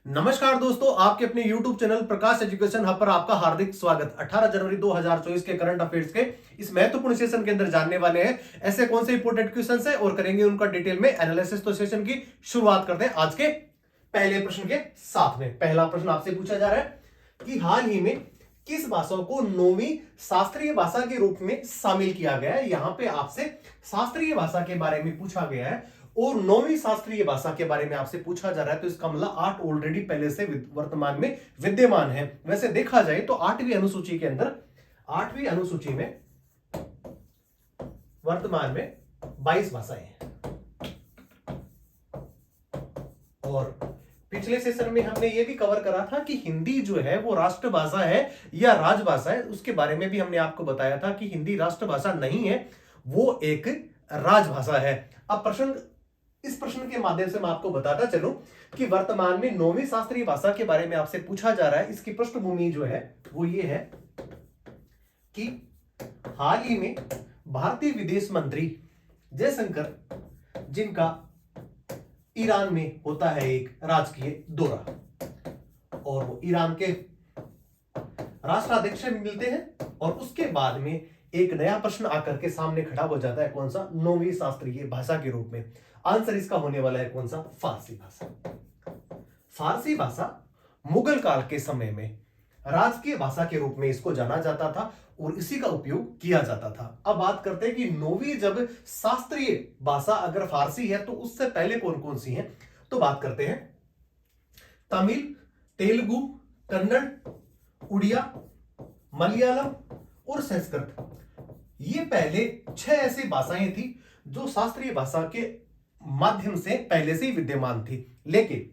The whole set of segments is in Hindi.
नमस्कार दोस्तों, आपके अपने YouTube चैनल प्रकाश एजुकेशन हब पर आपका हार्दिक स्वागत। 18 जनवरी 2024 के करंट अफेयर्स के इस महत्वपूर्ण सेशन के अंदर जानने वाले हैं ऐसे कौन से इंपोर्टेंट क्वेश्चंस हैं और करेंगे उनका डिटेल में एनालिसिस। तो सेशन की शुरुआत करते हैं आज के पहले प्रश्न के साथ में। पहला प्रश्न आपसे पूछा जा रहा है कि हाल ही में किस भाषा को 9वीं शास्त्रीय भाषा के रूप में शामिल किया गया है। यहां पे आपसे शास्त्रीय भाषा के बारे में पूछा गया है और 9वीं शास्त्रीय भाषा के बारे में आपसे पूछा जा रहा है, तो इसका मतलब 8 ऑलरेडी पहले से वर्तमान में विद्यमान है। वैसे देखा जाए तो 8वीं अनुसूची के अंदर 8वीं अनुसूची में वर्तमान में 22 भाषाएं हैं और पिछले सेशन में हमने यह भी कवर करा था कि हिंदी जो है वो राष्ट्रभाषा है या राजभाषा है। उसके बारे में भी हमने आपको बताया था कि हिंदी राष्ट्रभाषा नहीं है, वो एक राजभाषा है। अब इस प्रश्न के माध्यम से मैं आपको बताता चलूं कि वर्तमान में 9वीं शास्त्रीय भाषा के बारे में आपसे पूछा जा रहा है। इसकी पृष्ठभूमि जो है वो ये है कि हाल ही में भारतीय विदेश मंत्री जयशंकर, जिनका ईरान में होता है एक राजकीय दौरा और वो ईरान के राष्ट्राध्यक्ष से मिलते हैं और उसके बाद में एक नया प्रश्न आकर के सामने खड़ा हो जाता है। कौन सा? 9वीं शास्त्रीय भाषा के रूप में। आंसर इसका होने वाला है कौन सा? फारसी भाषा। फारसी भाषा मुगल काल के समय में राजकीय भाषा के रूप में इसको जाना जाता था और इसी का उपयोग किया जाता था। अब बात करते हैं कि 9वीं जब शास्त्रीय भाषा अगर फारसी है तो उससे पहले कौन कौन सी है, तो बात करते हैं तमिल, तेलुगु, कन्नड़, उड़िया, मलयालम और संस्कृत। ये पहले 6 ऐसी भाषाएं थी जो शास्त्रीय भाषा के माध्यम से पहले से ही विद्यमान थी, लेकिन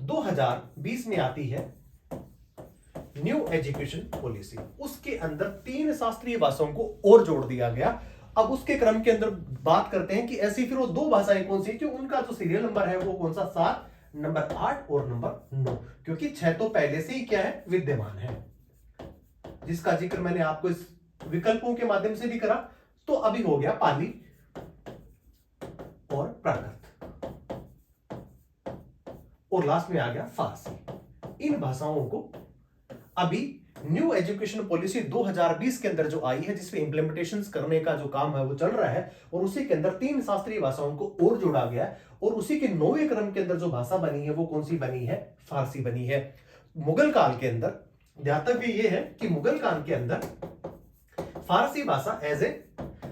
2020 में आती है न्यू एजुकेशन पॉलिसी। उसके अंदर 3 शास्त्रीय भाषाओं को और जोड़ दिया गया। अब उसके क्रम के अंदर बात करते हैं कि ऐसी फिर वो 2 भाषाएं कौन सी, कि उनका जो सीरियल नंबर है वो कौन सा? 7, नंबर 8 और नंबर 9, क्योंकि 6 तो पहले से ही क्या है? विद्यमान है, जिसका जिक्र मैंने आपको इस विकल्पों के माध्यम से भी करा। तो अभी हो गया पाली और प्राकृत और लास्ट में आ गया फारसी। इन भाषाओं को अभी न्यू एजुकेशन पॉलिसी 2020 के अंदर जो आई है, जिसपे इंप्लीमेंटेशन करने का जो काम है वो चल रहा है और उसी के अंदर 3 शास्त्रीय भाषाओं को और जोड़ा गया है और उसी के 9वें क्रम के अंदर जो भाषा बनी है वो कौन सी बनी है? फारसी बनी है। मुगल काल के अंदर ध्यातव्य यह है कि मुगल काल के अंदर फारसी भाषा एज ए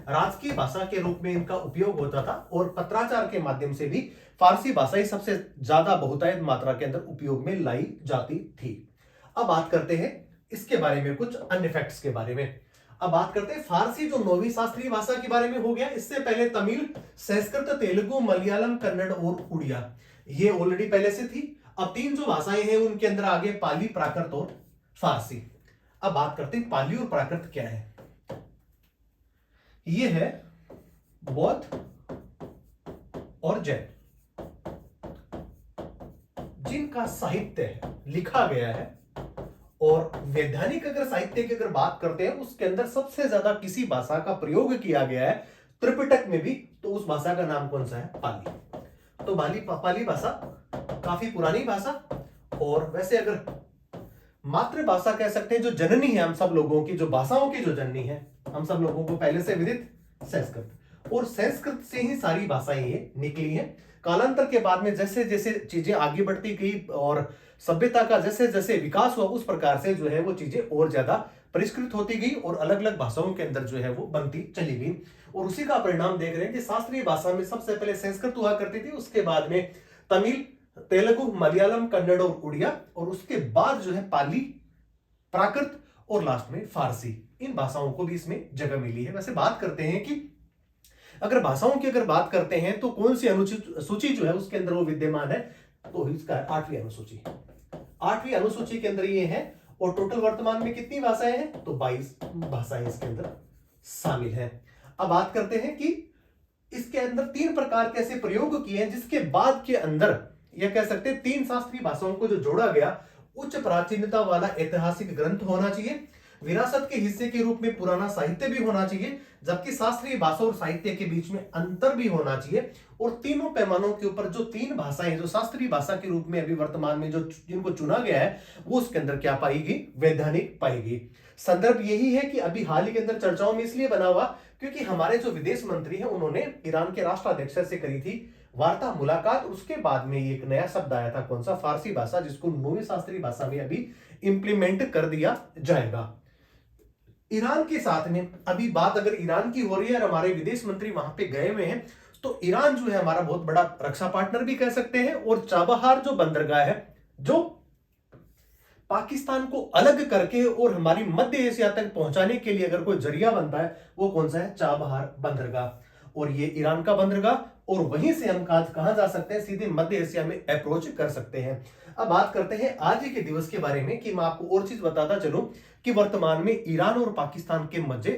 राजकीय भाषा के रूप में इनका उपयोग होता था और पत्राचार के माध्यम से भी फारसी भाषा ही सबसे ज्यादा बहुतायत मात्रा के अंदर उपयोग में लाई जाती थी। अब बात करते हैं इसके बारे में कुछ अन्य फैक्ट्स के बारे में। अब बात करते हैं फारसी जो 9वीं शास्त्रीय भाषा के बारे में हो गया। इससे पहले तमिल, संस्कृत, तेलुगु, मलयालम, कन्नड़ और उड़िया ये ऑलरेडी पहले से थी। अब 3 जो भाषाएं हैं उनके अंदर आगे पाली, प्राकृत और फारसी। अब बात करते हैं पाली और प्राकृत क्या है। ये है बौद्ध और जैन, जिनका साहित्य लिखा गया है और वैधानिक अगर साहित्य की अगर बात करते हैं उसके अंदर सबसे ज्यादा किसी भाषा का प्रयोग किया गया है त्रिपिटक में भी, तो उस भाषा का नाम कौन सा है? पाली। तो पाली भाषा काफी पुरानी भाषा और वैसे अगर मातृभाषा कह सकते हैं, जो जननी है हम सब लोगों की, जो भाषाओं की जो जननी है हम सब लोगों को पहले से विदित संस्कृत, और संस्कृत से ही सारी भाषाएं ये निकली हैं। कालांतर के बाद में जैसे जैसे चीजें आगे बढ़ती गई और सभ्यता का जैसे जैसे विकास हुआ उस प्रकार से जो है वो चीजें और ज्यादा परिष्कृत होती गई और अलग अलग भाषाओं के अंदर जो है वो बनती चली गई और उसी का परिणाम देख रहे हैं कि शास्त्रीय भाषा में सबसे पहले संस्कृत हुआ करती थी, उसके बाद में तमिल, तेलुगु, मलयालम, कन्नड़ और उड़िया और उसके बाद जो है पाली, प्राकृत और लास्ट में फारसी। इन भाषाओं को भी इसमें जगह मिली है। वैसे बात करते हैं कि अगर भाषाओं की अगर बात करते हैं तो कौन सी अनुसूची जो है उसके अंदर वो विद्यमान है, तो इसका 8वीं अनुसूची। 8वीं अनुसूची के अंदर ये है और टोटल वर्तमान में कितनी भाषाएं हैं? तो 22 भाषाएं इसके अंदर शामिल हैं। अब बात करते हैं कि इसके अंदर 3 प्रकार के ऐसे प्रयोग किए हैं जिसके बाद के अंदर यह कह सकते हैं 3 शास्त्रीय भाषाओं को जो जोड़ा गया, उच्च प्राचीनता वाला ऐतिहासिक ग्रंथ होना चाहिए विरासत के हिस्से के रूप में पुराना साहित्य भी होना चाहिए, जबकि शास्त्रीय भाषा और साहित्य के बीच में अंतर भी होना चाहिए। और तीनों पैमानों के ऊपर जो तीन भाषाएं जो शास्त्रीय भाषा के रूप में अभी वर्तमान में जो जिनको चुना गया है वो उसके अंदर क्या पाएगी, वैधानिक पाएगी। संदर्भ यही है कि अभी हाल ही के अंदर चर्चाओं में इसलिए बना हुआ क्योंकि हमारे जो विदेश मंत्री हैं उन्होंने ईरान के राष्ट्राध्यक्ष से करी थी वार्ता मुलाकात, उसके बाद में एक नया शब्द आया था, कौन सा, फारसी भाषा, जिसको नौवीं शास्त्रीय भाषा में अभी इंप्लीमेंट कर दिया जाएगा। ईरान के साथ में अभी बात अगर ईरान की हो रही है और हमारे विदेश मंत्री वहां पे गए हुए हैं, तो ईरान जो है हमारा बहुत बड़ा रक्षा पार्टनर भी कह सकते हैं। और चाबहार जो बंदरगाह है जो पाकिस्तान को अलग करके और हमारी मध्य एशिया तक पहुंचाने के लिए अगर कोई जरिया बनता है वो कौन सा है, चाबहार बंदरगाह। और ये ईरान का बंदरगाह, और वहीं से हम कहां जा सकते हैं, सीधे मध्य एशिया में अप्रोच कर सकते हैं। अब बात करते हैं आज ही के दिवस के बारे में कि मैं आपको और चीज बताता चलूं कि वर्तमान में ईरान और पाकिस्तान के मध्य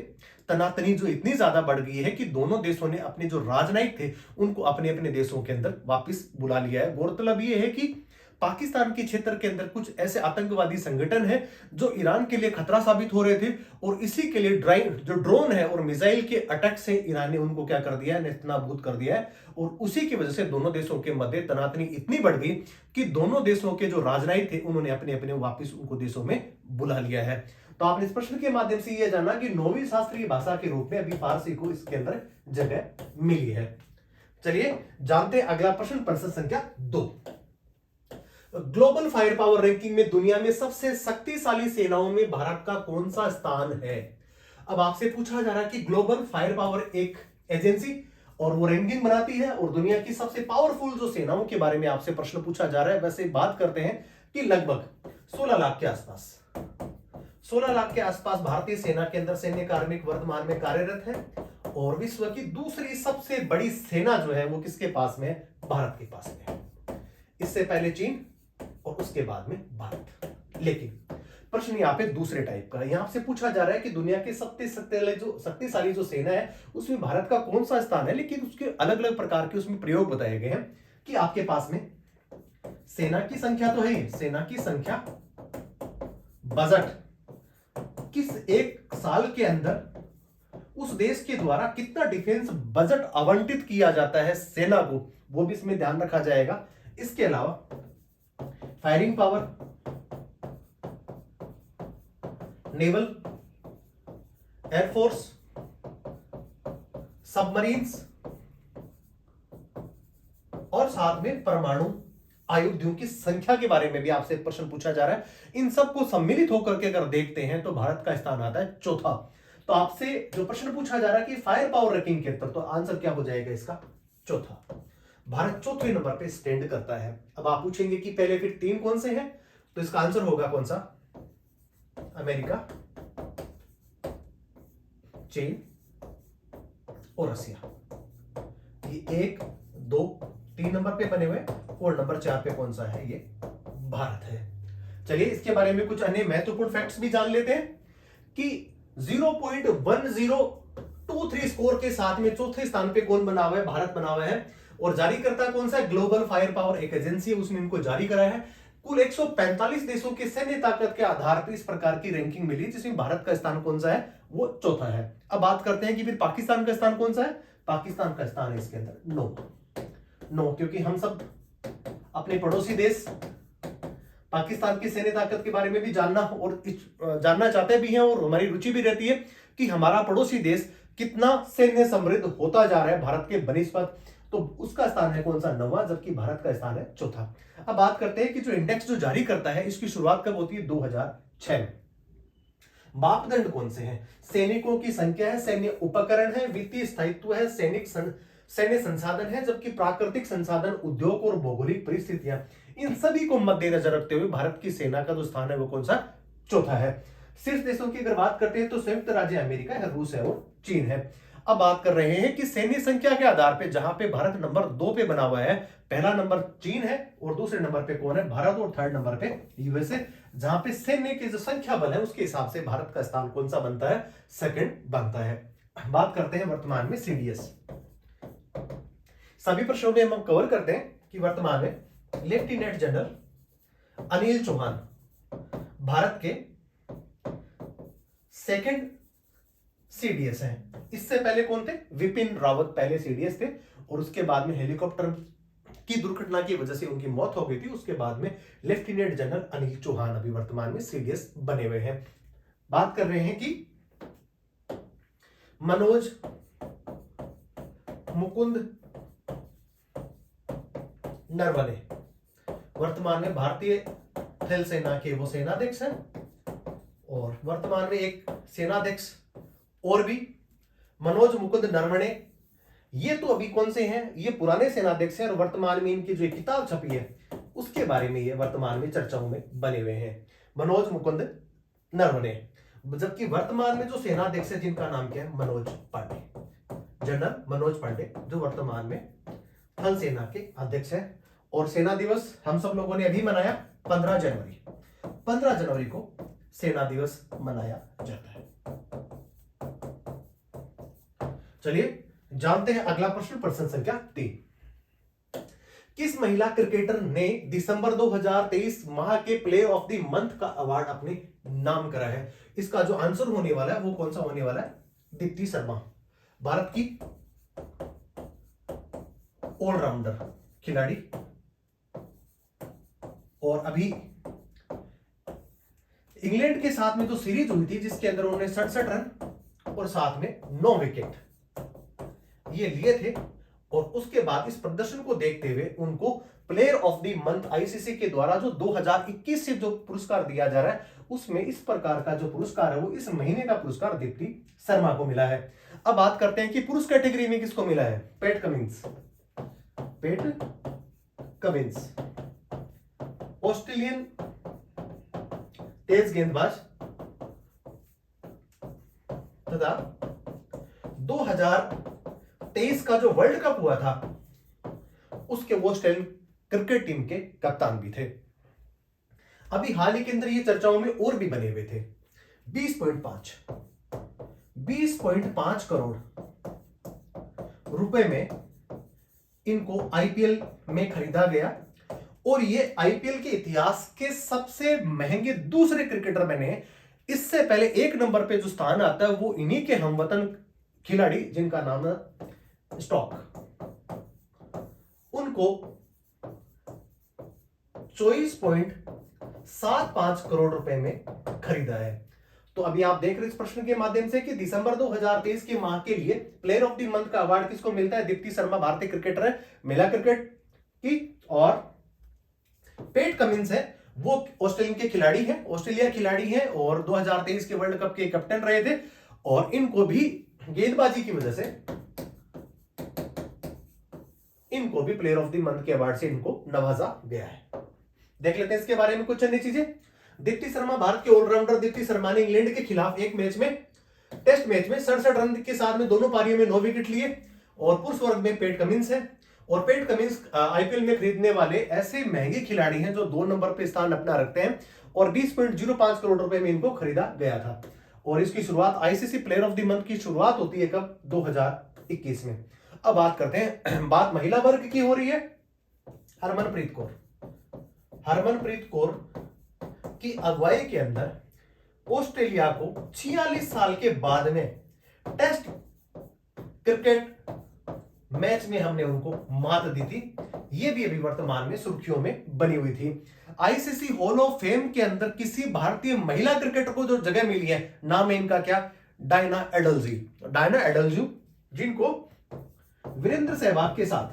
तनातनी जो इतनी ज्यादा बढ़ गई है कि दोनों देशों ने अपने जो राजनयिक थे उनको अपने अपने देशों के अंदर वापस बुला लिया है। गौरतलब ये है कि पाकिस्तान के क्षेत्र के अंदर कुछ ऐसे आतंकवादी संगठन हैं जो ईरान के लिए खतरा साबित हो रहे थे, और इसी के लिए जो ड्रोन है और मिसाइल के अटैक से ईरान ने उनको क्या कर दिया है, नेस्तनाबूद कर दिया है। और उसी की वजह से दोनों देशों के मध्य तनातनी इतनी बढ़ गई कि दोनों देशों के जो राजनयिक थे उन्होंने अपने अपने वापिस उनको देशों में बुला लिया है। तो आपने इस प्रश्न के माध्यम से यह जाना कि नौवीं शास्त्रीय भाषा के रूप में अभी फारसी को इसके अंदर जगह मिली है। चलिए जानते हैं अगला प्रश्न, प्रश्न संख्या 2। ग्लोबल फायर पावर रैंकिंग में दुनिया में सबसे शक्तिशाली सेनाओं में भारत का कौन सा स्थान है। अब आपसे पूछा जा रहा है कि ग्लोबल फायर पावर एक एजेंसी और वो रैंकिंग बनाती है और दुनिया की सबसे पावरफुल जो सेनाओं के बारे में आपसे प्रश्न पूछा जा रहा है। वैसे बात करते हैं कि लगभग 16 लाख के आसपास 16 लाख के आसपास भारतीय सेना के अंदर सैन्य कार्मिक वर्तमान में कार्यरत है। और विश्व की दूसरी सबसे बड़ी सेना जो है वो किसके पास में है, भारत के पास में है। इससे पहले चीन और उसके बाद में भारत। लेकिन प्रश्न यहाँ पे दूसरे टाइप का, यहां से पूछा जा रहा है कि दुनिया के शक्तिशाली जो सेना है उसमें भारत का कौन सा स्थान है, लेकिन उसके अलग अलग प्रकार के उसमें प्रयोग बताए गए हैं कि आपके पास में सेना की संख्या तो है, सेना की संख्या, बजट, किस एक साल के अंदर उस देश के द्वारा कितना डिफेंस बजट आवंटित किया जाता है सेना को, वो भी इसमें ध्यान रखा जाएगा। इसके अलावा firing power, naval, air force, submarines और साथ में परमाणु आयुधों की संख्या के बारे में भी आपसे प्रश्न पूछा जा रहा है। इन सबको सम्मिलित होकर के अगर देखते हैं तो भारत का स्थान आता है चौथा। तो आपसे जो प्रश्न पूछा जा रहा है कि फायर पावर रैंकिंग के अंदर, तो आंसर क्या हो जाएगा इसका, चौथा। भारत चौथे नंबर पे स्टैंड करता है। अब आप पूछेंगे कि पहले फिर तीन कौन से हैं, तो इसका आंसर होगा कौन सा, अमेरिका, चीन और रसिया। ये 1, 2, 3 नंबर पे बने हुए, और नंबर 4 पे कौन सा है, ये भारत है। चलिए इसके बारे में कुछ अन्य महत्वपूर्ण फैक्ट्स भी जान लेते हैं कि 0.1023 स्कोर के साथ में चौथे स्थान पे कौन बना हुआ है, भारत बना हुआ है। और जारी करता कौन सा है, ग्लोबल फायर पावर एक एजेंसी है, उसने इनको जारी कराया है। कुल 145 देशों के सैन्य ताकत के आधार पर इस प्रकार की रैंकिंग मिली, जिसमें भारत का स्थान कौन सा है, वो चौथा है। अब बात करते हैं कि फिर पाकिस्तान का स्थान कौन सा है। पाकिस्तान का स्थान है इसके अंदर 9, क्योंकि हम सब अपने पड़ोसी देश पाकिस्तान की सैन्य ताकत के बारे में भी जानना चाहते भी हैं, और हमारी रुचि भी रहती है कि हमारा पड़ोसी देश कितना सैन्य समृद्ध होता जा रहा है भारत के बनिस्पत। तो उसका स्थान है कौन सा, 9वां, जबकि भारत का स्थान है चौथा। अब बात करते हैं कि जो इंडेक्स जो जारी करता है इसकी शुरुआत कब होती है, 2006 में। मापदंड कौन से हैं, सैनिकों की संख्या है, सैन्य उपकरण है, वित्तीय स्थायित्व है, सैन्य संसाधन है, जबकि प्राकृतिक संसाधन, उद्योग और भौगोलिक परिस्थितियां, इन सभी को मद्देनजर रखते हुए भारत की सेना का जो स्थान है वो कौन सा, चौथा है। शीर्ष देशों की अगर बात करते हैं तो संयुक्त राज्य अमेरिका है, रूस है और चीन है। अब बात कर रहे हैं कि सैन्य संख्या के आधार पे जहां पे भारत नंबर 2 पे बना हुआ है, पहला नंबर चीन है और दूसरे नंबर पे कौन है, भारत, और थर्ड नंबर पे यूएसए। जहां पे सैन्य की जो संख्या बल है उसके हिसाब से भारत का स्थान कौन सा बनता है, सेकंड बनता है। बात करते हैं वर्तमान में सीडीएस। सभी प्रश्नों में हम कवर करते हैं कि वर्तमान में लेफ्टिनेंट जनरल अनिल चौहान भारत के सेकंड सीडीएस हैं। इससे पहले कौन थे? विपिन रावत पहले सीडीएस थे और उसके बाद में हेलीकॉप्टर की दुर्घटना की वजह से उनकी मौत हो गई थी। उसके बाद में लेफ्टिनेंट जनरल अनिल चौहान अभी वर्तमान में सीडीएस बने हुए हैं। बात कर रहे हैं कि मनोज मुकुंद नरवणे वर्तमान में भारतीय थल सेना के वो सेनाध्यक्ष हैं और वर्तमान में एक सेनाध्यक्ष और भी मनोज मुकुंद नरवणे, ये तो अभी कौन से हैं? ये पुराने सेनाध्यक्ष हैं और वर्तमान में इनकी जो किताब छपी है उसके बारे में ये वर्तमान में चर्चाओं में बने हुए हैं, मनोज मुकुंद नरवणे। जबकि वर्तमान में जो सेनाध्यक्ष है जिनका नाम क्या है? मनोज पांडे, जनरल मनोज पांडे, जो वर्तमान में थल सेना के अध्यक्ष हैं। और सेना दिवस हम सब लोगों ने अभी मनाया 15 जनवरी। 15 जनवरी को सेना दिवस मनाया जाता है। चलिए जानते हैं अगला प्रश्न, प्रश्न संख्या 3। किस महिला क्रिकेटर ने दिसंबर 2023 माह के प्लेयर ऑफ द मंथ का अवार्ड अपने नाम करा है? इसका जो आंसर होने वाला है वो कौन सा होने वाला है? दीप्ति शर्मा, भारत की ऑलराउंडर खिलाड़ी। और अभी इंग्लैंड के साथ में जो सीरीज हुई थी जिसके अंदर उन्होंने 67 रन और साथ में 9 विकेट ये लिए थे और उसके बाद इस प्रदर्शन को देखते हुए उनको player of the month ICC के द्वारा जो 2021 से जो पुरस्कार दिया जा रहा है उसमें इस प्रकार का जो पुरस्कार है वो इस महीने का पुरस्कार दीप्ति शर्मा को मिला है। अब बात करते हैं कि पुरुष कैटेगरी में किसको मिला है? Pat Cummins. Pat Cummins Australian तेज गेंदबाज तथा 2023 का जो वर्ल्ड कप हुआ था उसके वो ऑस्ट्रेलियन क्रिकेट टीम के कप्तान भी थे। अभी हाल ही के अंदर ये चर्चाओं में और भी बने हुए थे। 20.5 करोड़ रुपए में इनको आईपीएल में खरीदा गया और ये आईपीएल के इतिहास के सबसे महंगे दूसरे क्रिकेटर बने। इससे पहले एक नंबर पे जो स्थान आता है वो इन्हीं के हमवतन खिलाड़ी जिनका नाम है स्टॉक, उनको 24.75 करोड़ रुपए में खरीदा है। तो अभी आप देख रहे हैं इस प्रश्न के माध्यम से कि दिसंबर 2023 के माह के लिए प्लेयर ऑफ द मंथ का अवार्ड किसको मिलता है? दीप्ति शर्मा भारतीय क्रिकेटर है महिला क्रिकेट की, और पेट कमिंस है वो ऑस्ट्रेलिया के खिलाड़ी हैं, ऑस्ट्रेलिया खिलाड़ी हैं और 2023 के वर्ल्ड कप के कैप्टन रहे थे और इनको भी गेंदबाजी की वजह से इनको भी प्लेयर ऑफ द मंथ के अवार्ड से इनको नवाजा गया है। देख लेते हैं इसके बारे में कुछ अन्य चीजें। दीप्ति शर्मा भारत के ऑलराउंडर दीप्ति शर्मा ने इंग्लैंड के खिलाफ एक मैच में टेस्ट मैच में 67 रन के साथ में दोनों पारियों में 9 विकेट लिए। और पुरुष वर्ग में पेट कमिंस है और पेट कमिंस आईपीएल में खरीदने वाले ऐसे महंगे खिलाड़ी हैं जो 2 नंबर पे स्थान अपना रखते हैं और 20.05 करोड़ रुपए में इनको खरीदा गया था। और इसकी शुरुआत ICC player of the month की शुरुआत होती है कब? 2021 में। अब बात करते हैं, बात महिला वर्ग की हो रही है। हरमनप्रीत कौर की अगुवाई के अंदर ऑस्ट्रेलिया को 46 साल के बाद में टेस्ट क्रिकेट मैच में हमने उनको मात दी थी। ये भी अभी वर्तमान में सुर्खियों में बनी हुई थी। आईसीसी हॉल ऑफ फेम के अंदर किसी भारतीय महिला क्रिकेटर को जो जगह मिली है, नाम है इनका क्या? डायना एडल्जी, जिनको वीरेंद्र सहवाग के साथ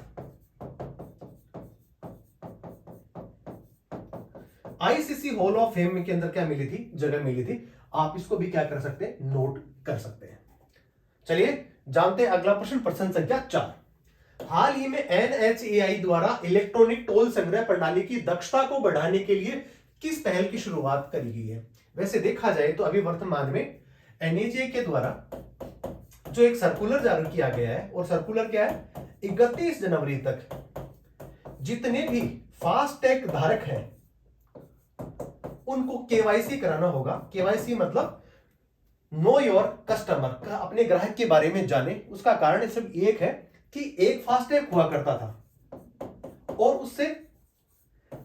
आईसीसी हॉल ऑफ फेम के अंदर क्या मिली थी? जगह मिली थी। आप इसको भी क्या कर सकते हैं? नोट कर सकते हैं। चलिए जानते हैं अगला प्रश्न, प्रश्न संख्या 4। हाल ही में एनएचएआई द्वारा इलेक्ट्रॉनिक टोल संग्रह प्रणाली की दक्षता को बढ़ाने के लिए किस पहल की शुरुआत करी गई है? वैसे देखा जाए तो अभी वर्तमान में एनएचएआई के द्वारा जो एक सर्कुलर जारी किया गया है और सर्कुलर क्या है? 31 जनवरी तक जितने भी फास्टैग धारक हैं उनको केवाईसी कराना होगा। केवाईसी मतलब नो योर कस्टमर, अपने ग्राहक के बारे में जाने। उसका कारण सिर्फ एक है कि एक फास्टैग हुआ करता था और उससे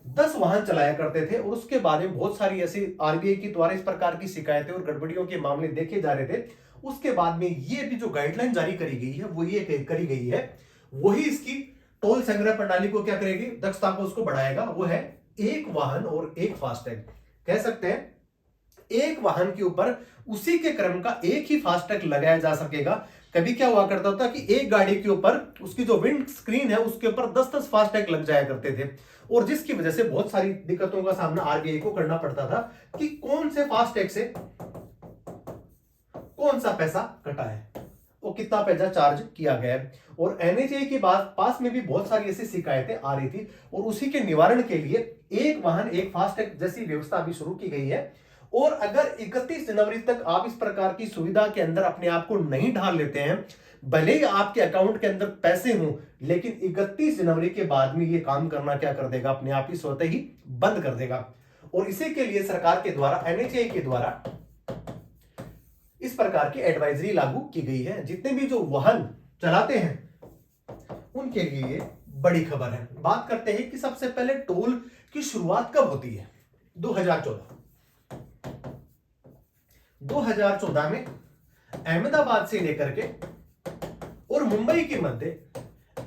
10 वाहन चलाया करते थे और उसके बाद में बहुत सारी ऐसी आरबीआई के द्वारा इस प्रकार की शिकायतें और गड़बड़ियों के मामले देखे जा रहे थे। उसके बाद में ये भी जो गाइडलाइन जारी करी गई है वो ये करी गई है, वही इसकी टोल संग्रह प्रणाली को क्या करेगी, दक्षता को उसको बढ़ाएगा। वो है एक वाहन और एक फास्टैग। कह सकते हैं एक वाहन के ऊपर उसी के क्रम का एक ही फास्टैग लगाया जा सकेगा। कभी क्या हुआ करता था कि एक गाड़ी के ऊपर उसकी जो विंड स्क्रीन है उसके ऊपर 10-10 फास्टैग लग जाया करते थे, और जिसकी वजह से बहुत सारी दिक्कतों का सामना आरबीआई को करना पड़ता था कि कौन से फास्टैग से कौन सा पैसा कटा है, वो कितना पैसा चार्ज किया गया है। और एनएचएआई के पास में भी बहुत सारी ऐसी शिकायतें आ रही थी, और उसी के निवारण के लिए एक वाहन एक फास्टैग जैसी व्यवस्था अभी शुरू की गई है। और अगर 31 जनवरी तक आप इस प्रकार की सुविधा के अंदर अपने आप को नहीं ढाल लेते हैं, भले ही आपके अकाउंट के अंदर पैसे हों, लेकिन 31 जनवरी के बाद में ये काम करना क्या कर देगा, अपने आप ही स्वतः ही बंद कर देगा। और इसी के लिए सरकार के द्वारा, एनएचएआई के द्वारा इस प्रकार की एडवाइजरी लागू की गई है। जितने भी जो वाहन चलाते हैं उनके लिए बड़ी खबर है। बात करते हैं कि सबसे पहले टोल की शुरुआत कब होती है। 2014 में अहमदाबाद से लेकर के और मुंबई के मध्य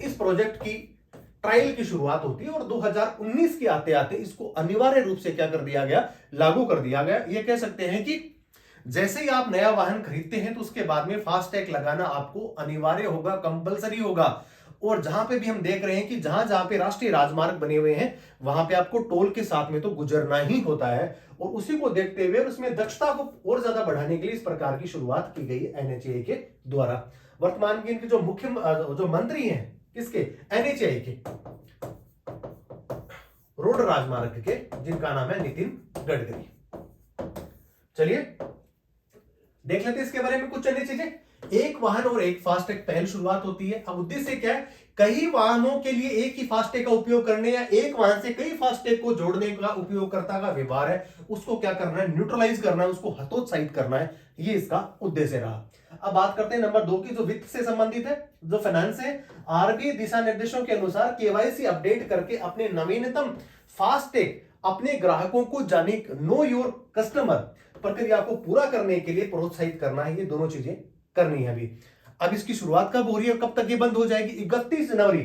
इस प्रोजेक्ट की ट्रायल की शुरुआत होती है, और 2019 के आते आते इसको अनिवार्य रूप से क्या कर दिया गया, लागू कर दिया गया। ये कह सकते हैं कि जैसे ही आप नया वाहन खरीदते हैं तो उसके बाद में फास्टैग लगाना आपको अनिवार्य होगा, कंपलसरी होगा। और जहां पे भी हम देख रहे हैं कि जहां जहां पे राष्ट्रीय राजमार्ग बने हुए हैं वहां पे आपको टोल के साथ में तो गुजरना ही होता है। और उसी को देखते हुए उसमें दक्षता को और ज्यादा बढ़ाने के लिए इस प्रकार की शुरुआत की गई है एनएचएआई के द्वारा। वर्तमान के इनके जो मुख्य जो मंत्री हैं किसके, एनएचएआई के, रोड राजमार्ग के, जिनका नाम है नितिन गडकरी। चलिए देख लेते हैं इसके बारे में कुछ अन्य चीजें। एक वाहन और एक फास्टैग पहल शुरुआत होती है। अब उद्देश्य क्या है, कई वाहनों के लिए एक ही फास्टैग का उपयोग करने या एक वाहन से कई फास्टैग को जोड़ने का उपयोगकर्ता का व्यवहार है, उसको क्या करना है, न्यूट्रलाइज करना है, उसको हतोत्साहित करना है। ये इसका उद्देश्य रहा। अब बात करते हैं नंबर 2 की, जो वित्त से संबंधित है, जो फाइनेंस है। आरबीआई दिशा निर्देशों के अनुसार केवाईसी अपडेट करके अपने नवीनतम फास्टैग अपने ग्राहकों को जाने, नो योर कस्टमर प्रक्रिया को पूरा करने के लिए प्रोत्साहित करना है। ये दोनों चीजें करनी है अभी। अब इसकी शुरुआत कब हो रही है, कब तक ये बंद हो जाएगी, 31 जनवरी।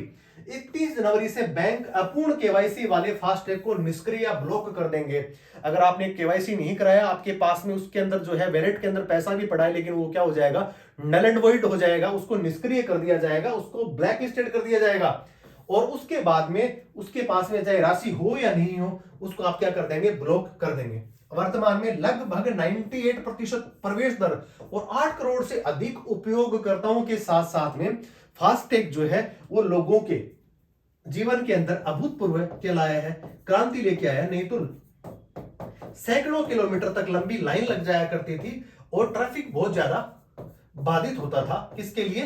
31 जनवरी से बैंक अपूर्ण केवाईसी वाले फास्टैग को निष्क्रिय या ब्लॉक कर देंगे। अगर आपने केवाईसी नहीं कराया, आपके पास में उसके अंदर जो है वैलेट के अंदर पैसा भी पड़ा है, लेकिन वो क्या हो जाएगा, नल एंड वॉइड हो जाएगा, उसको निष्क्रिय कर दिया जाएगा, उसको ब्लैक लिस्टेड कर दिया जाएगा। और उसके बाद में उसके पास में चाहे राशि हो या नहीं हो, उसको आप क्या कर देंगे, ब्लॉक कर देंगे। वर्तमान में लगभग 98% प्रवेश दर और 8 करोड़ से अधिक उपयोगकर्ताओं के साथ साथ में फास्टैग जो है वो लोगों के जीवन के अंदर अभूतपूर्व क्या लाया है, क्रांति लेके आया। नहीं तो सैकड़ों किलोमीटर तक लंबी लाइन लग जाया करती थी और ट्रैफिक बहुत ज्यादा बाधित होता था। किसके लिए,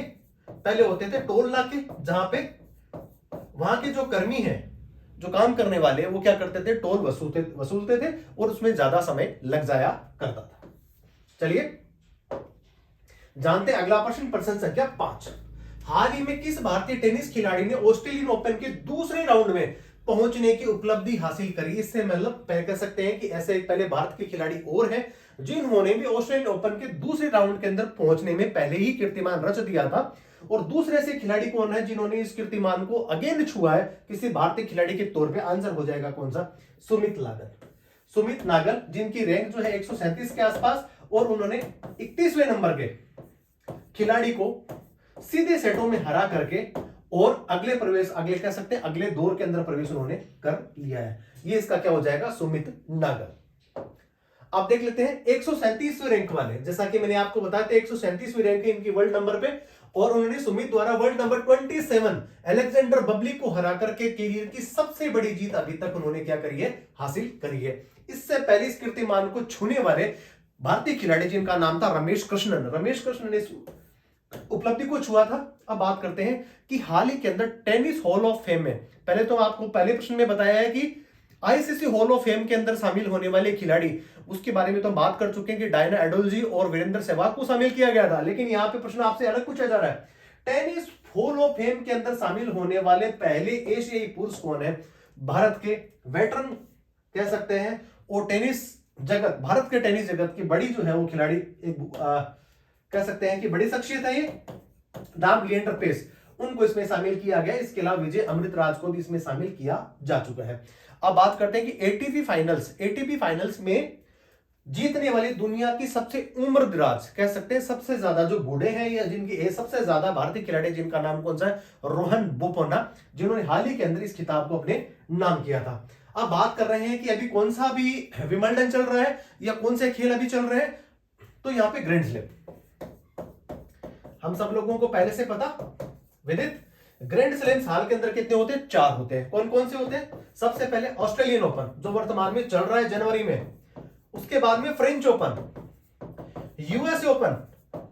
पहले होते थे टोल नाके, जहां पे वहां के जो कर्मी हैं, जो काम करने वाले, वो क्या करते थे, टोल वसूलते थे और उसमें ज्यादा समय लग जाया करता था। चलिए जानते हैं अगला प्रश्न संख्या 5। हाल ही में किस भारतीय टेनिस खिलाड़ी ने ऑस्ट्रेलियन ओपन के दूसरे राउंड में पहुंचने की उपलब्धि हासिल करी। इससे मतलब कह सकते हैं कि ऐसे पहले भारत के खिलाड़ी और हैं जिन्होंने भी ऑस्ट्रेलियन ओपन के दूसरे राउंड के अंदर पहुंचने में पहले ही कीर्तिमान रच दिया था। और दूसरे से खिलाड़ी कौन है जिन्होंने इस कीर्तिमान को अगेन छुआ है किसी भारतीय खिलाड़ी के तौर पे, आंसर हो जाएगा कौन सा, सुमित नागल। सुमित नागल, जिनकी रैंक जो है 137 के आसपास, और उन्होंने 31वें नंबर के खिलाड़ी को सीधे सेटों में हरा करके और अगले कह सकते हैं अगले दौर के अंदर प्रवेश उन्होंने कर लिया है। ये इसका क्या हो जाएगा, सुमित नागल। आप देख लेते हैं 137वें रैंक वाले, जैसा कि मैंने आपको बताया था 137वीं रैंक है इनकी वर्ल्ड नंबर पे, और उन्होंने सुमित द्वारा वर्ल्ड नंबर 27 अलेक्जेंडर बबली को हरा करके कैरियर की सबसे बड़ी जीत अभी तक उन्होंने क्या करी है, हासिल करी है। इससे पहले इस कीर्तिमान को छूने वाले भारतीय खिलाड़ी जिनका नाम था रमेश कृष्णन ने उपलब्धि को छुआ था। अब बात करते हैं कि हाल ही के अंदर टेनिस हॉल ऑफ फेम में, पहले तो आपको पहले प्रश्न में बताया है कि आईसीसी हॉल ऑफ फेम के अंदर शामिल होने वाले खिलाड़ी, उसके बारे में तो हम बात कर चुके हैं कि डायना एडोल्जी और वीरेंद्र सहवाग को शामिल किया गया था। लेकिन यहाँ पे प्रश्न आपसे अलग पूछा जा रहा है, टेनिस हॉल ऑफ फेम के अंदर शामिल होने वाले पहले एशियाई पुरुष कौन है। भारत के वेटरन कह सकते हैं, और टेनिस जगत, भारत के टेनिस जगत की बड़ी जो है वो खिलाड़ी, एक कह सकते हैं कि बड़ी शख्सियत है ये, नाम लिएंडर पेस, उनको इसमें शामिल किया गया। इसके अलावा विजय अमृतराज को भी इसमें शामिल किया जा चुका है। अब बात करते हैं कि एटीपी फाइनल्स में जीतने वाली दुनिया की सबसे उम्रदराज, कह सकते हैं सबसे ज्यादा जो बूढ़े हैं या जिनकी एज सबसे ज्यादा भारतीय खिलाड़ी, जिनका नाम कौन सा है, रोहन बोपन्ना, जिन्होंने हाल ही के अंदर इस खिताब को अपने नाम किया था। अब बात कर रहे हैं कि अभी कौन सा भी विंबलडन चल रहा है या कौन से खेल अभी चल रहे हैं, तो यहां पे ग्रैंड स्लैम, हम सब लोगों को पहले से पता विदित, ग्रैंड स्लैम साल के अंदर कितने होते हैं, 4 होते हैं। कौन कौन से होते हैं? सबसे पहले ऑस्ट्रेलियन ओपन जो वर्तमान में चल रहा है जनवरी में, उसके बाद में फ्रेंच ओपन, यूएस ओपन,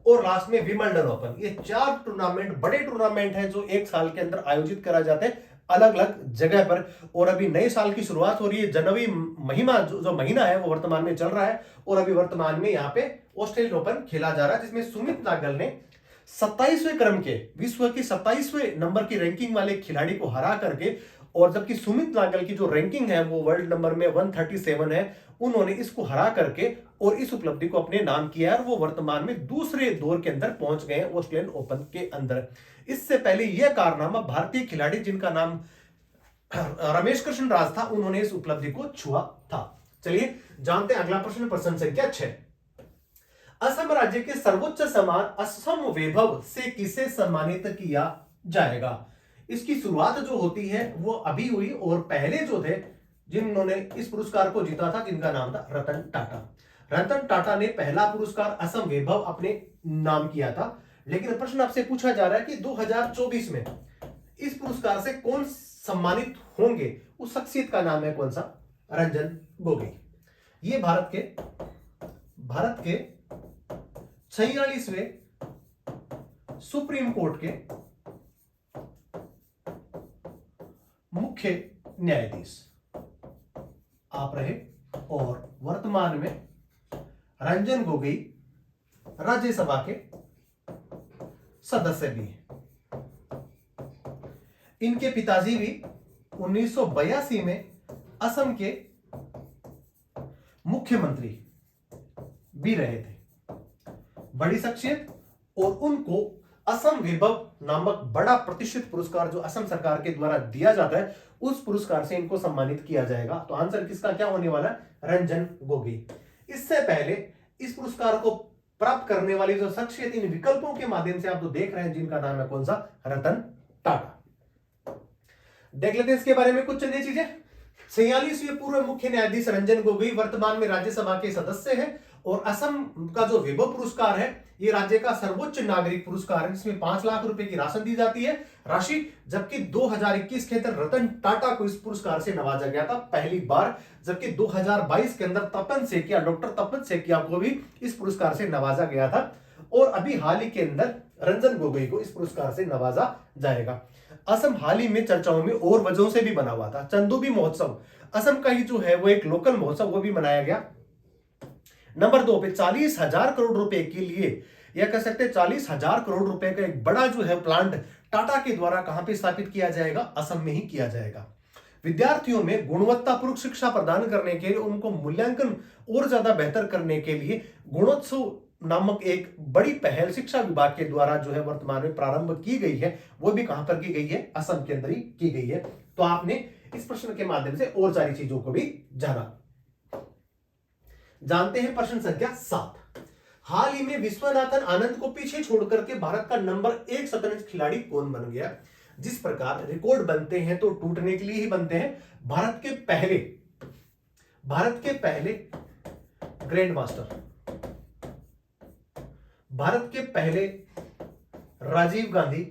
और लास्ट में विंबलडन ओपन। ये 4 टूर्नामेंट बड़े टूर्नामेंट हैं जो एक साल के अंदर आयोजित करा जाते हैं अलग अलग जगह पर। और अभी नए साल की शुरुआत हो रही है, जनवरी महीना जो महीना है वो वर्तमान में चल रहा है, और अभी वर्तमान में यहाँ पे ऑस्ट्रेलियन ओपन खेला जा रहा है, जिसमें सुमित नागल ने 27वें क्रम के विश्व की 27वें नंबर की रैंकिंग वाले खिलाड़ी को हरा करके, और जबकि सुमित नागल की जो रैंकिंग है वो वर्ल्ड नंबर में 137 है, उन्होंने इसको हरा करके और इस उपलब्धि को अपने नाम किया है। वो वर्तमान में दूसरे दौर के अंदर पहुंच गए ऑस्ट्रेलियन ओपन के अंदर। इससे पहले यह कारनामा भारतीय खिलाड़ी जिनका नाम रमेश कृष्ण राज था, उन्होंने इस उपलब्धि को छुआ था। चलिए जानते हैं अगला प्रश्न, प्रश्न संख्या 6। असम राज्य के सर्वोच्च सम्मान असम वैभव से किसे सम्मानित किया जाएगा? इसकी शुरुआत जो होती है वो अभी हुई, और पहले जो थे जिन्होंने इस पुरस्कार को जीता था, जिनका नाम था रतन टाटा। रतन टाटा ने पहला पुरस्कार असम वैभव अपने नाम किया था। लेकिन प्रश्न आपसे पूछा जा रहा है कि 2024 में इस पुरस्कार से कौन सम्मानित होंगे? उस शख्सियत का नाम है कौन सा? रंजन गोगोई। ये भारत के 46वें सुप्रीम कोर्ट के मुख्य न्यायाधीश आप रहे, और वर्तमान में रंजन गोगोई राज्यसभा के सदस्य भी हैं। इनके पिताजी भी 1982 में असम के मुख्यमंत्री भी रहे थे, बड़ी शख्सियत। और उनको असम वैभव नामक बड़ा प्रतिष्ठित पुरस्कार जो असम सरकार के द्वारा दिया जाता है, उस पुरस्कार से इनको सम्मानित किया जाएगा। तो आंसर किसका क्या होने वाला है? रंजन गोगोई। इससे पहले इस पुरस्कार को प्राप्त करने वाली जो शख्सियत, इन विकल्पों के माध्यम से आप तो देख रहे हैं, जिनका नाम है कौन सा? रतन टाटा। देख लेते हैं इसके बारे में कुछ चंदी चीजें। 46वें पूर्व मुख्य न्यायाधीश रंजन गोगोई वर्तमान में राज्यसभा के सदस्य हैं, और असम का जो वैभव पुरस्कार है ये राज्य का सर्वोच्च नागरिक पुरस्कार है, जिसमें 5 लाख रुपए की राशि दी जाती है राशि। जबकि 2021 के अंदर रतन टाटा को इस पुरस्कार से नवाजा गया था पहली बार, जबकि 2022 के अंदर डॉक्टर तपन सेकिया को भी इस पुरस्कार से नवाजा गया था, और अभी हाल ही के अंदर रंजन गोगोई को इस पुरस्कार से नवाजा जाएगा। असम हाल ही में चर्चाओं में और वजहों से भी बना हुआ था। चंदोबी महोत्सव असम का ही जो है वो एक लोकल महोत्सव, वो भी मनाया गया। नंबर 2 पे 40,000 करोड़ रुपए के लिए, या कह सकते हैं 40,000 करोड़ रुपए का एक बड़ा जो है प्लांट टाटा के द्वारा कहां पे स्थापित किया जाएगा? असम में ही किया जाएगा। विद्यार्थियों में गुणवत्तापूर्ण शिक्षा प्रदान करने के लिए, उनको मूल्यांकन और ज्यादा बेहतर करने के लिए गुणोत्सव नामक एक बड़ी पहल शिक्षा विभाग के द्वारा जो है वर्तमान में प्रारंभ की गई है। वो भी कहां पर की गई है? असम के अंदर ही की गई है। तो आपने इस प्रश्न के माध्यम से और सारी चीजों को भी जाना। जानते हैं प्रश्न संख्या 7। हाल ही में विश्वनाथन आनंद को पीछे छोड़कर के भारत का नंबर 1 शतरंज खिलाड़ी कौन बन गया? जिस प्रकार रिकॉर्ड बनते हैं तो टूटने के लिए ही बनते हैं। भारत के पहले ग्रैंड मास्टर, भारत के पहले राजीव गांधी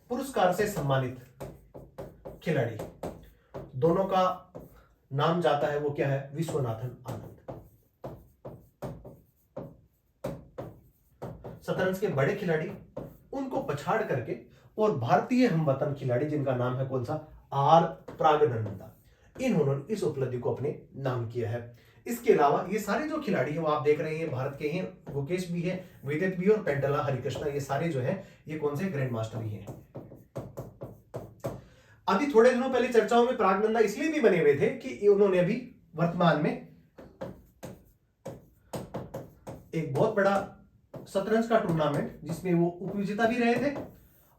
पुरस्कार से सम्मानित खिलाड़ी, दोनों का नाम जाता है वो क्या है? विश्वनाथन आनंद। शतरंज के बड़े खिलाड़ी, उनको पछाड़ करके, और भारतीय हमवतन खिलाड़ी जिनका नाम है कौन सा? आर प्रागनंदा। इन्होंने इस उपलब्धि को अपने नाम किया है। इसके अलावा ये सारे जो खिलाड़ी हैं वो आप देख रहे हैं भारत के हैं, गुकेश भी है, विदित भी और पेंटला हरिकृष्णा, ये सारे जो है ये कौन से? ग्रैंड मास्टर ही हैं। अभी थोड़े दिनों पहले चर्चाओं में प्राग्नंदा इसलिए भी बने हुए थे कि उन्होंने अभी वर्तमान में एक बहुत बड़ा शतरंज का टूर्नामेंट जिसमें वो उपविजेता भी रहे थे।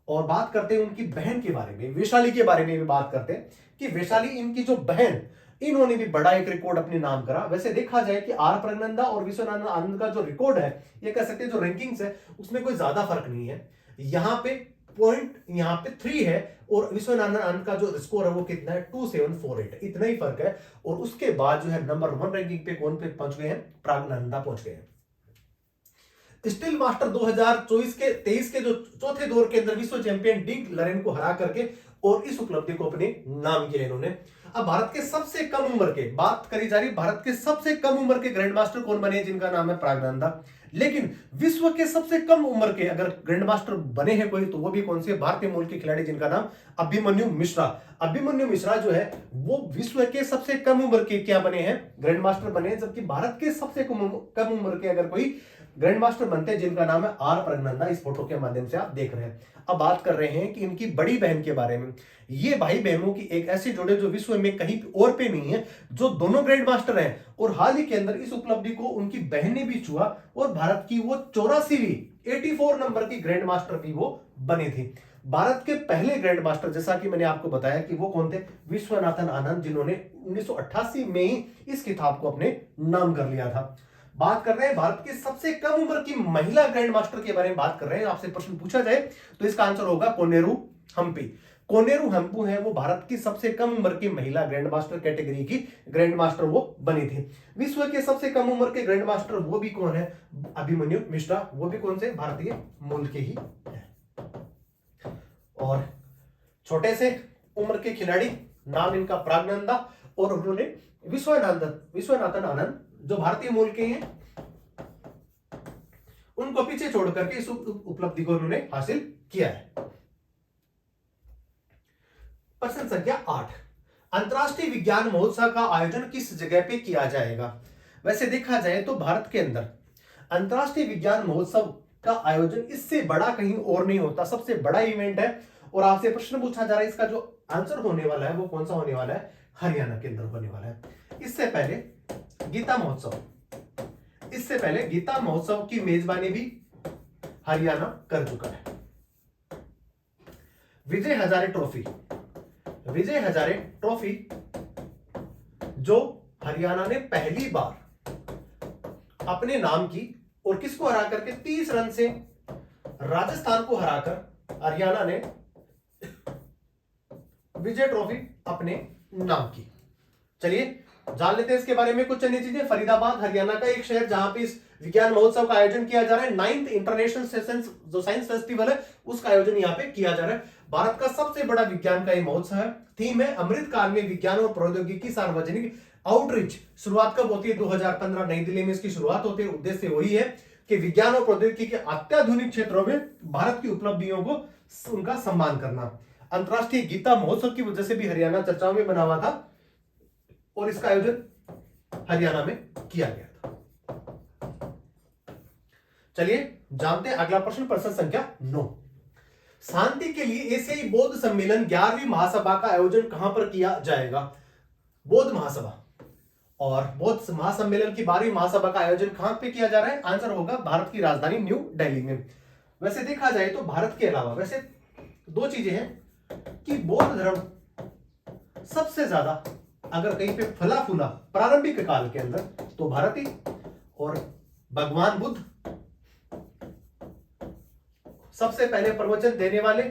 और बात करते हैं उनकी बहन के बारे में, वैशाली के बारे में भी बात करते हैं कि वैशाली इनकी जो बहन, इन्होंने भी बड़ा एक रिकॉर्ड अपने नाम करा। वैसे देखा जाए कि आर प्रज्ञानंदा और विश्वनाथन आनंद का जो रिकॉर्ड है, ये कह सकते हैं जो रैंकिंग्स है उसमें कोई ज्यादा फर्क नहीं है। यहाँ पे पॉइंट यहाँ पे 3 है और विश्वनाथन आनंद का जो स्कोर है वो कितना है 2748, इतना ही फर्क है। और उसके बाद जो है नंबर 1 रैंकिंग पे कौन पे पहुंच गए हैं, प्राज्ञानंदा पहुंच गए हैं। स्टील मास्टर 2024 के 23 के जो चौथे दौर के अंदर विश्व चैंपियन डिक लरेन को हरा करके और इस उपलब्धि को अपने नाम किया इन्होंने। अब भारत के सबसे कम उम्र के बात करी जा रही, भारत के सबसे कम उम्र के ग्रैंड मास्टर कौन बने, जिनका नाम है प्राज्ञानंदा। लेकिन विश्व के सबसे कम उम्र के अगर ग्रैंड मास्टर बने हैं कोई, तो वो भी कौन से, भारतीय मूल के खिलाड़ी जिनका नाम अभिमन्यु मिश्रा। अभिमन्यु मिश्रा जो है वो विश्व के सबसे कम उम्र के क्या बने हैं, ग्रैंड मास्टर बने हैं। जबकि भारत के सबसे कम उम्र के अगर कोई ग्रैंड मास्टर बनते हैं जिनका नाम है आर प्रज्ञानंदा, इस फोटो के माध्यम से आप देख रहे हैं। अब बात कर रहे हैं कि इनकी बड़ी बहन के बारे में। ये भाई बहनों की एक ऐसी जोड़े जो विश्व में कहीं और पे नहीं है, जो दोनों ग्रैंड मास्टर हैं। और हाल ही के अंदर इस उपलब्धि को उनकी बहन ने भी छुआ और भारत की वो 84वीं 84 नंबर की ग्रैंड मास्टर भी वो बने थे। भारत के पहले ग्रैंड मास्टर, जैसा कि मैंने आपको बताया कि वो कौन थे, विश्वनाथन आनंद, जिन्होंने 1988 में ही इस किताब को अपने नाम कर लिया था। बात कर रहे हैं भारत की सबसे कम उम्र की महिला ग्रैंड मास्टर के बारे में बात कर रहे हैं। आपसे प्रश्न पूछा जाए तो इसका आंसर होगा कोनेरू हम्पी। कोनेरू हम्पू है वो भारत की सबसे कम उम्र की महिला ग्रैंड मास्टर कैटेगरी की ग्रैंड मास्टर वो बनी थी। विश्व के सबसे कम उम्र के ग्रैंड मास्टर वो भी कौन है, अभिमन्यु मिश्रा, वो भी कौन से, भारतीय मूल के ही है। और छोटे से उम्र के खिलाड़ी, नाम इनका प्राज्ञानंदा, और उन्होंने विश्वनाथन आनंद जो भारतीय मूल के हैं उनको पीछे छोड़ करके इस उपलब्धि को उन्होंने हासिल किया है। प्रश्न संख्या 8, अंतरराष्ट्रीय विज्ञान महोत्सव का आयोजन किस जगह पे किया जाएगा। वैसे देखा जाए तो भारत के अंदर अंतरराष्ट्रीय विज्ञान महोत्सव का आयोजन इससे बड़ा कहीं और नहीं होता, सबसे बड़ा इवेंट है। और आपसे प्रश्न पूछा जा रहा है इसका जो आंसर होने वाला है वो कौन सा होने वाला है, हरियाणा के अंदर होने वाला है। इससे पहले गीता महोत्सव की मेजबानी भी हरियाणा कर चुका है। विजय हजारे ट्रॉफी जो हरियाणा ने पहली बार अपने नाम की, और किसको हरा करके, 30 रन से राजस्थान को हराकर हरियाणा ने विजय ट्रॉफी अपने नाम की। चलिए जान लेते हैं इसके बारे में कुछ अन्य चीजें। फरीदाबाद हरियाणा का एक शहर जहां पे इस विज्ञान महोत्सव का आयोजन किया जा रहा है। 9th इंटरनेशनल सेशंस जो साइंस फेस्टिवल है उसका आयोजन यहाँ पे किया जा रहा है। भारत का सबसे बड़ा विज्ञान का ये महोत्सव है। थीम है अमृत काल में विज्ञान और प्रौद्योगिकी सार्वजनिक आउटरीच। शुरुआत कब होती है, 2015 नई दिल्ली में इसकी शुरुआत होती है। उद्देश्य वही है कि विज्ञान और प्रौद्योगिकी के अत्याधुनिक क्षेत्रों में भारत की उपलब्धियों को उनका सम्मान करना। अंतरराष्ट्रीय गीता महोत्सव की वजह से भी हरियाणा चर्चाओं में बना हुआ था और इसका आयोजन हरियाणा में किया गया था। चलिए जानते हैं अगला प्रश्न, प्रश्न संख्या 9, शांति के लिए एशियाई बौद्ध सम्मेलन 11वीं महासभा का आयोजन कहां पर किया जाएगा, बौद्ध महासभा। और बौद्ध महासम्मेलन की 12वीं महासभा का आयोजन कहां पे किया जा रहा है, आंसर होगा भारत की राजधानी न्यू दिल्ली में। वैसे देखा जाए तो भारत के अलावा वैसे दो चीजें हैं कि बौद्ध धर्म सबसे ज्यादा अगर कहीं पे फला फूला प्रारंभिक काल के अंदर तो भारत ही, और भगवान बुद्ध सबसे पहले प्रवचन देने वाले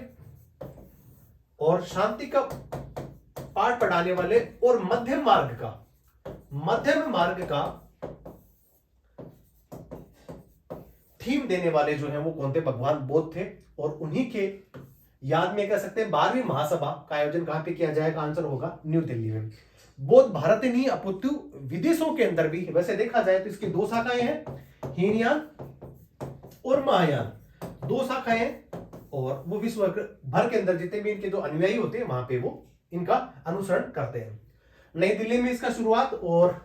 और शांति का पाठ पढ़ाने वाले और मध्यम मार्ग का थीम देने वाले जो हैं वो कौन थे, भगवान बुद्ध थे। और उन्हीं के याद में कह सकते हैं 12वीं महासभा का आयोजन कहां पे किया जाएगा, आंसर होगा न्यू दिल्ली में। बौद्ध भारत नहीं अपितु विदेशों के अंदर भी, वैसे देखा जाए तो इसकी 2 शाखाएं हैं, हीनयान और महायान, 2 शाखाएं हैं। और वो विश्व भर के अंदर जितने भी इनके जो अनुयायी होते हैं वहां पे वो इनका अनुसरण करते हैं। नई दिल्ली में इसका शुरुआत, और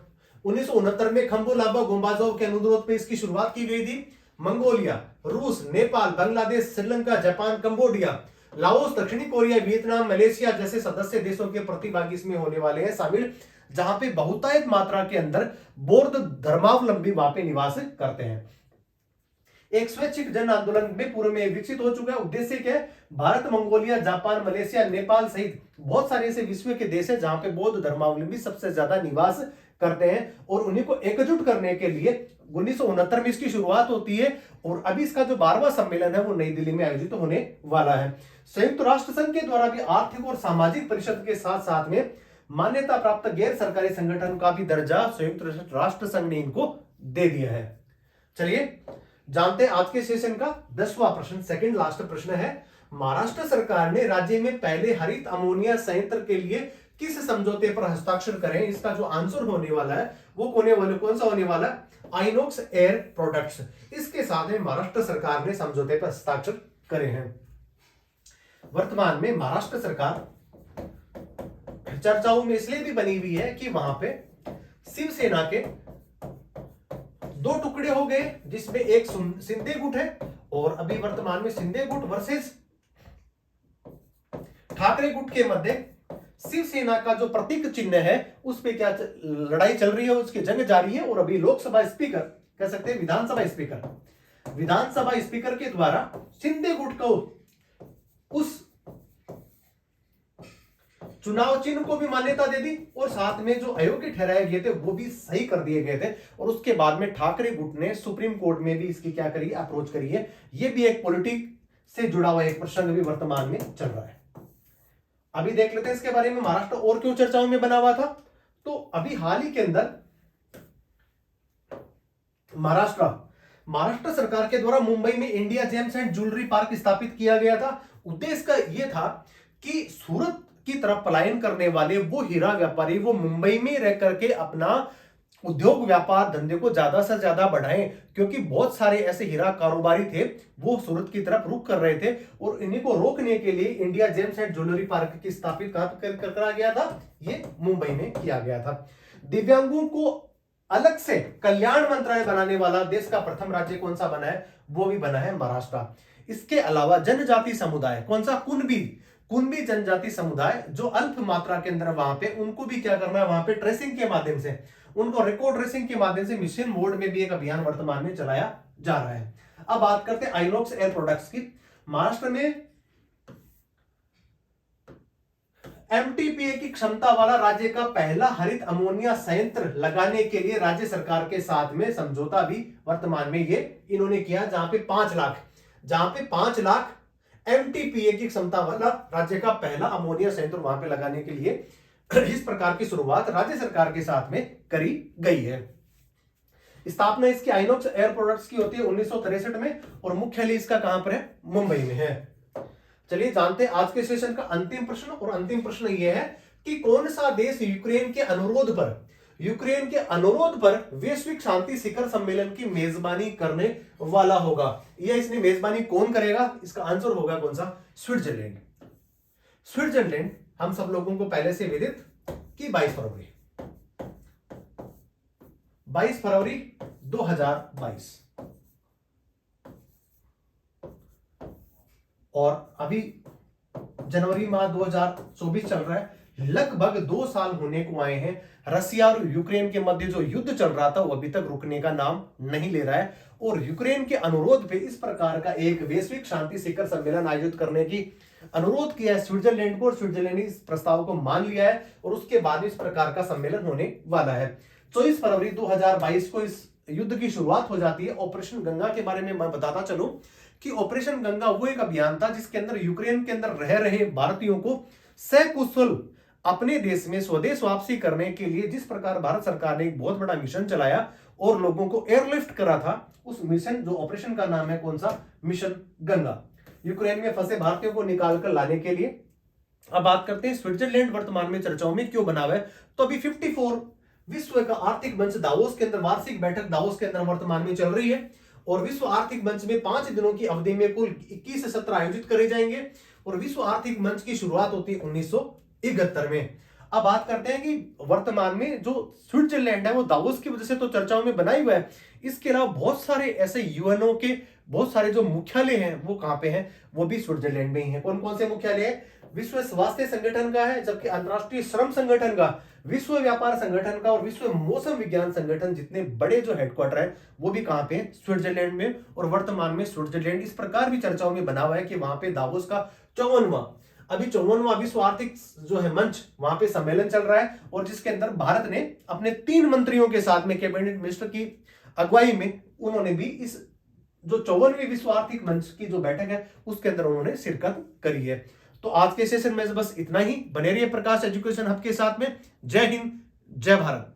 1969 में खम्बू लाबा गुम्बाजोव के अनुरोध पे इसकी शुरुआत की गई थी। मंगोलिया, रूस, Nepal, Bangladesh, Sri Lanka, Japan, Cambodia, Laos, दक्षिणी कोरिया, वियतनाम, मलेशिया जैसे सदस्य देशों के प्रतिभागी इसमें होने वाले हैं शामिल, जहां पे बहुतायत मात्रा के अंदर बौद्ध धर्मावलंबी वहां पे निवास करते हैं। एक स्वैच्छिक जन आंदोलन में पूर्व में विकसित हो चुका है। उद्देश्य क्या है? Bharat, Mongolia, Japan, Malaysia, Nepal सहित बहुत सारे ऐसे विश्व के देश है जहां पे बौद्ध धर्मावलंबी सबसे ज्यादा निवास करते हैं, और उन्हीं को एकजुट करने के लिए 1969 में इसकी शुरुआत होती है, और अभी इसका जो 12वां सम्मेलन है वो नई दिल्ली में आयोजित होने वाला है। संयुक्त राष्ट्र संघ के द्वारा भी आर्थिक और सामाजिक परिषद के साथ साथ में मान्यता प्राप्त गैर सरकारी संगठन का भी दर्जा संयुक्त राष्ट्र संघ ने इनको दे दिया है। चलिए जानते हैं आज के सेशन का 10वां प्रश्न, सेकंड लास्ट प्रश्न है। महाराष्ट्र सरकार ने राज्य में पहले हरित अमोनिया संयंत्र के लिए किस समझौते पर हस्ताक्षर करें? इसका जो आंसर होने वाला है वो कौन सा होने वाला है? आइनॉक्स एयर प्रोडक्ट्स, इसके साथ में महाराष्ट्र सरकार ने समझौते पर हस्ताक्षर करे हैं। वर्तमान में महाराष्ट्र सरकार चर्चाओं में इसलिए भी बनी हुई है कि वहां पे शिवसेना के 2 टुकड़े हो गए, जिसमें एक शिंदे गुट है, और अभी वर्तमान में शिंदे गुट वर्सेस ठाकरे गुट के मध्य शिवसेना का जो प्रतीक चिन्ह है उस पे क्या लड़ाई चल रही है, उसकी जंग जारी है। और अभी लोकसभा स्पीकर, कह सकते हैं विधानसभा स्पीकर के द्वारा शिंदे गुट को उस चुनाव चिन्ह को भी मान्यता दे दी, और साथ में जो अयोग्य ठहराए गए थे वो भी सही कर दिए गए थे। और उसके बाद में ठाकरे गुट ने सुप्रीम कोर्ट में भी इसकी क्या करी, अप्रोच करी है। ये भी एक पॉलिटिक्स से जुड़ा हुआ एक प्रसंग भी वर्तमान में चल रहा है। अभी देख लेते हैं इसके बारे में, महाराष्ट्र और क्यों चर्चाओं में बना हुआ था। तो अभी हाल ही के अंदर महाराष्ट्र सरकार के द्वारा मुंबई में India James and jewellery park स्थापित किया गया था। उद्देश्य का यह था कि सूरत की तरफ पलायन करने वाले वो हीरा व्यापारी वो मुंबई में रह करके अपना उद्योग व्यापार धंधे को ज्यादा से ज्यादा बढ़ाएं, क्योंकि बहुत सारे ऐसे हीरा कारोबारी थे वो सूरत की तरफ रुख कर रहे थे, और इन्हीं को रोकने के लिए India James and jewellery park की स्थापित करा गया था, ये मुंबई में किया गया था। दिव्यांगों को अलग से कल्याण मंत्रालय बनाने वाला देश का प्रथम राज्य कौन सा बना है? वो भी बना है महाराष्ट्र। इसके अलावा जनजाति समुदाय कौन सा? कुनबी जनजाति समुदाय जो अल्प मात्रा के अंदर वहां पे, उनको भी क्या करना है, वहां पे ट्रेसिंग के माध्यम से, उनको रिकॉर्ड ट्रेसिंग के माध्यम से मिशन मोड में भी एक अभियान वर्तमान में चलाया जा रहा है। अब बात करते हैं आइनॉक्स एयर प्रोडक्ट्स की। महाराष्ट्र में एमटीपीए की क्षमता वाला राज्य का पहला हरित अमोनिया संयंत्र लगाने के लिए राज्य सरकार के साथ में समझौता भी वर्तमान में ये इन्होंने किया, जहां पे 5 लाख एमटीपीए की क्षमता वाला राज्य का पहला अमोनिया संयंत्र वहां पे लगाने के लिए इस प्रकार की शुरुआत राज्य सरकार के साथ में करी गई है। स्थापना इसकी आइनॉक्स एयर प्रोडक्ट्स की होती है 1963 में, और मुख्यालय इसका कहां पर है? मुंबई में है। चलिए जानते हैं आज के सेशन का अंतिम प्रश्न, और अंतिम प्रश्न यह है कि कौन सा देश यूक्रेन के अनुरोध पर वैश्विक शांति शिखर सम्मेलन की मेजबानी करने वाला होगा? यह इसने मेजबानी कौन करेगा? इसका आंसर होगा कौन सा? स्विट्जरलैंड हम सब लोगों को पहले से विदित कि 22 फरवरी 2022, और अभी जनवरी माह 2024 चल रहा है। लगभग 2 साल होने को आए हैं। रसिया और यूक्रेन के मध्य जो युद्ध चल रहा था वो अभी तक रुकने का नाम नहीं ले रहा है, और यूक्रेन के अनुरोध पे इस प्रकार का एक वैश्विक शांति शिखर सम्मेलन आयोजित करने की अनुरोध किया है स्विट्जरलैंड को, और स्विट्जरलैंड ने इस प्रस्ताव को मान लिया है, और उसके बाद इस प्रकार का सम्मेलन होने वाला है। 24 फरवरी 2022 को इस युद्ध की शुरुआत हो जाती है। ऑपरेशन गंगा के बारे में मैं बताता चलूं कि ऑपरेशन गंगा वो एक अभियान था जिसके अंदर यूक्रेन के अंदर रह रहे भारतीयों को सकुशल अपने देश में स्वदेश वापसी करने के लिए जिस प्रकार भारत सरकार ने एक बहुत बड़ा मिशन चलाया और लोगों को एयरलिफ्ट करा था, उस मिशन जो ऑपरेशन का नाम है कौन सा? मिशन गंगा। यूक्रेन में फंसे भारतीयों को निकालकर लाने के लिए। अब बात करते हैं स्विट्जरलैंड वर्तमान में चर्चाओं में क्यों बना हुआ है। तो अभी 54 विश्व का आर्थिक मंच दावोस के अंदर वार्षिक बैठक दावोस के अंदर वर्तमान में चल रही है, और विश्व आर्थिक मंच में 5 दिनों की अवधि में कुल 21 सत्र आयोजित करे जाएंगे, और विश्व आर्थिक मंच की शुरुआत होती है 1971 में। अब बात करते हैं कि वर्तमान में जो स्विट्जरलैंड है वो दावोस की वजह से तो चर्चाओं में बना ही हुआ है, इसके अलावा बहुत सारे ऐसे यूएनओ के बहुत सारे जो मुख्यालय हैं वो कहां पे हैं, वो भी स्विट्जरलैंड में ही है। कौन कौन से मुख्यालय है? विश्व स्वास्थ्य संगठन का है, जबकि अंतरराष्ट्रीय श्रम संगठन का, विश्व व्यापार संगठन का और विश्व मौसम विज्ञान संगठन, जितने बड़े जो हेडक्वार्टर है वो भी कहां पे है? स्विट्जरलैंड में। और वर्तमान में स्विट्जरलैंड इस प्रकार भी चर्चाओं में बना हुआ है कि वहां पे दावोस का 54वां विश्व आर्थिक जो है मंच, वहां पे सम्मेलन चल रहा है, और जिसके अंदर भारत ने अपने 3 मंत्रियों के साथ में, कैबिनेट मिनिस्टर की अगुवाई में, उन्होंने भी इस जो 54वीं विश्व आर्थिक मंच की जो बैठक है उसके अंदर उन्होंने शिरकत करी है। तो आज के सेशन में बस इतना ही। बने रहिए प्रकाश एजुकेशन हब के साथ में। जय हिंद, जय भारत।